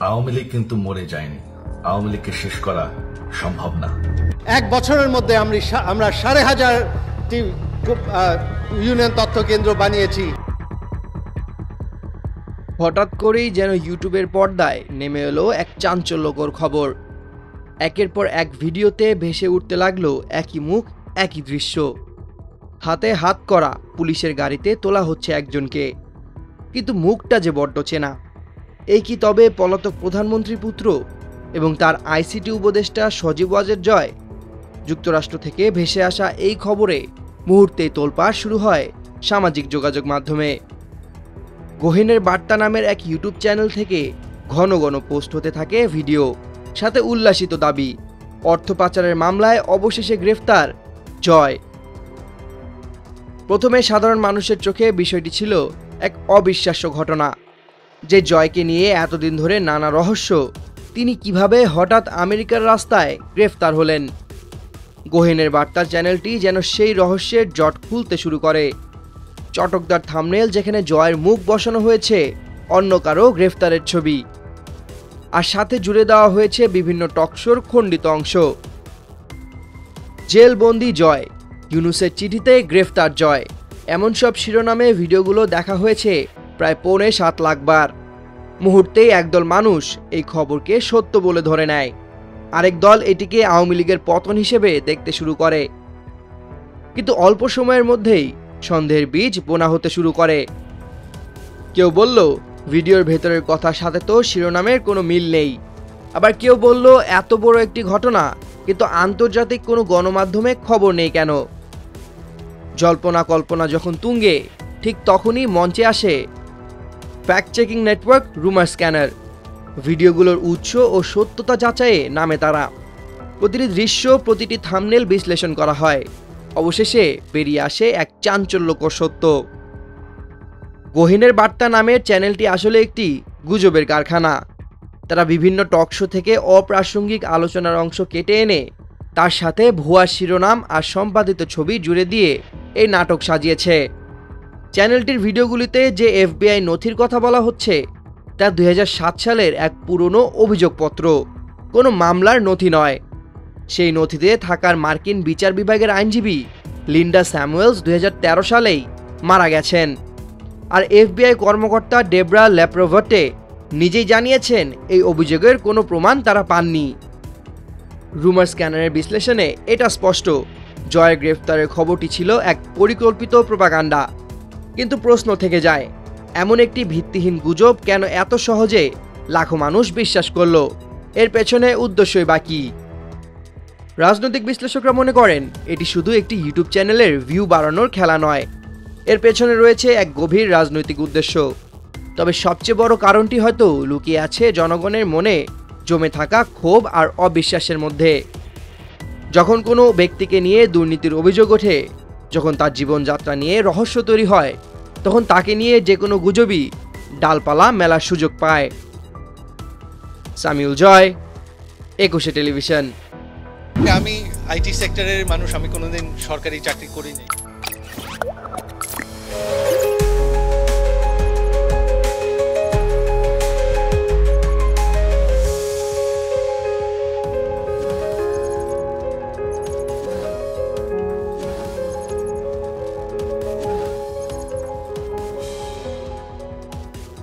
আওয়ামী লীগ কিন্তু মরে যায়নি। আওয়ামী লীগকে শেষ করা সম্ভব না। এক বছরের মধ্যে আমরা 5,500টি ইউনিয়ন তথ্য কেন্দ্র বানিয়েছি। হঠাৎ করেই যেন ইউটিউবের পর্দায় নেমে এলো এক চাঞ্চল্যকর খবর। একের পর এক ভিডিওতে ভেসে উঠতে লাগলো একই মুখ, একই দৃশ্য। হাতে হাত করা পুলিশের গাড়িতে তোলা হচ্ছে একজনকে, কিন্তু মুখটা যে বড্ড চেনা। এই কি তবে পলাতক প্রধানমন্ত্রীর পুত্র এবং তার আইসিটি উপদেষ্টা সজীব ওয়াজেদ জয়? যুক্তরাষ্ট্র থেকে ভেসে আসা এই খবরে মুহূর্তেই তোলপাড় শুরু হয় সামাজিক যোগাযোগ মাধ্যমে। গহীনের বার্তা নামের এক ইউটিউব চ্যানেল থেকে ঘন ঘন পোস্ট হতে থাকে ভিডিও, সাথে উল্লাসিত দাবি অর্থ পাচারের মামলায় অবশেষে গ্রেফতার জয়। প্রথমে সাধারণ মানুষের চোখে বিষয়টি ছিল এক অবিশ্বাস্য ঘটনা, যে জয়কে নিয়ে এতদিন ধরে নানা রহস্য, তিনি কিভাবে হঠাৎ আমেরিকার রাস্তায় গ্রেফতার হলেন। গহীনের বার্তার চ্যানেলটি যেন সেই রহস্যের জট খুলতে শুরু করে। চটকদার থাম্বনেল যেখানে জয়ের মুখ বসানো হয়েছে অন্য কারো গ্রেফতারের ছবি, আর সাথে জুড়ে দেওয়া হয়েছে বিভিন্ন টকশোর খণ্ডিত অংশ। জেলবন্দি জয়, ইউনূসের চিঠিতে গ্রেফতার জয়, এমন সব শিরোনামে ভিডিওগুলো দেখা হয়েছে প্রায় 7.25 লাখ বার। মুহূর্তেই একদল মানুষ এই খবরকে সত্য বলে ধরে নেয়, আরেক দল এটিকে আওয়ামী লীগের পতন হিসেবে দেখতে শুরু করে। কিন্তু অল্প সময়ের মধ্যেই সন্দেহের বীজ বোনা হতে শুরু করে। কেউ বলল ভিডিওর ভেতরের কথার সাথে তো শিরোনামের কোনো মিল নেই, আবার কেউ বলল এত বড় একটি ঘটনা কিন্তু আন্তর্জাতিক কোনো গণমাধ্যমে খবর নেই কেন। জল্পনা কল্পনা যখন তুঙ্গে, ঠিক তখনই মঞ্চে আসে ফ্যাক্ট চেকিং নেটওয়ার্ক রুমার স্ক্যানার। ভিডিওগুলোর উৎস ও সত্যতা যাচাইয়ে নামে তারা। প্রতিটি দৃশ্য, প্রতিটি থাম্বনেল বিশ্লেষণ করা হয়। অবশেষে বেরিয়ে আসে এক চাঞ্চল্যকর সত্য। গহীনের বার্তা নামের চ্যানেলটি আসলে একটি গুজবের কারখানা। তারা বিভিন্ন টকশো থেকে অপ্রাসঙ্গিক আলোচনার অংশ কেটে এনে তার সাথে ভুয়া শিরোনাম আর সম্পাদিত ছবি জুড়ে দিয়ে এই নাটক সাজিয়েছে। চ্যানেলটির ভিডিওগুলিতে যে এফবিআই নথির কথা বলা হচ্ছে তা 2007 সালের এক পুরনো অভিযোগপত্র, কোনো মামলার নথি নয়। সেই নথিতে থাকার মার্কিন বিচার বিভাগের আইনজীবী লিন্ডা স্যামুয়েলস 2013 সালেই মারা গেছেন। আর এফবিআই কর্মকর্তা ডেবরা ল্যাপ্রভটে নিজেই জানিয়েছেন এই অভিযোগের কোনো প্রমাণ তারা পাননি। রুমার স্ক্যানারের বিশ্লেষণে এটা স্পষ্ট, জয়ের গ্রেফতারের খবরটি ছিল এক পরিকল্পিত প্রোপাগান্ডা। কিন্তু প্রশ্ন থেকে যায়, এমন একটি ভিত্তিহীন গুজব কেন এত সহজে লাখো মানুষ বিশ্বাস করল? এর পেছনে উদ্দেশ্যই বা কী? রাজনৈতিক বিশ্লেষকরা মনে করেন এটি শুধু একটি ইউটিউব চ্যানেলের ভিউ বাড়ানোর খেলা নয়, এর পেছনে রয়েছে এক গভীর রাজনৈতিক উদ্দেশ্য। তবে সবচেয়ে বড় কারণটি হয়তো লুকিয়ে আছে জনগণের মনে জমে থাকা ক্ষোভ আর অবিশ্বাসের মধ্যে। যখন কোনো ব্যক্তিকে নিয়ে দুর্নীতির অভিযোগ ওঠে, যখন তার জীবনযাত্রা নিয়ে রহস্য তৈরি হয়, তখন তাকে নিয়ে যে কোনো গুজবই ডালপালা মেলার সুযোগ পায়। সামিউল জয়, 21 টেলিভিশন। আমি আইটি সেক্টরের মানুষ, আমি কোনোদিন সরকারি চাকরি করিনি।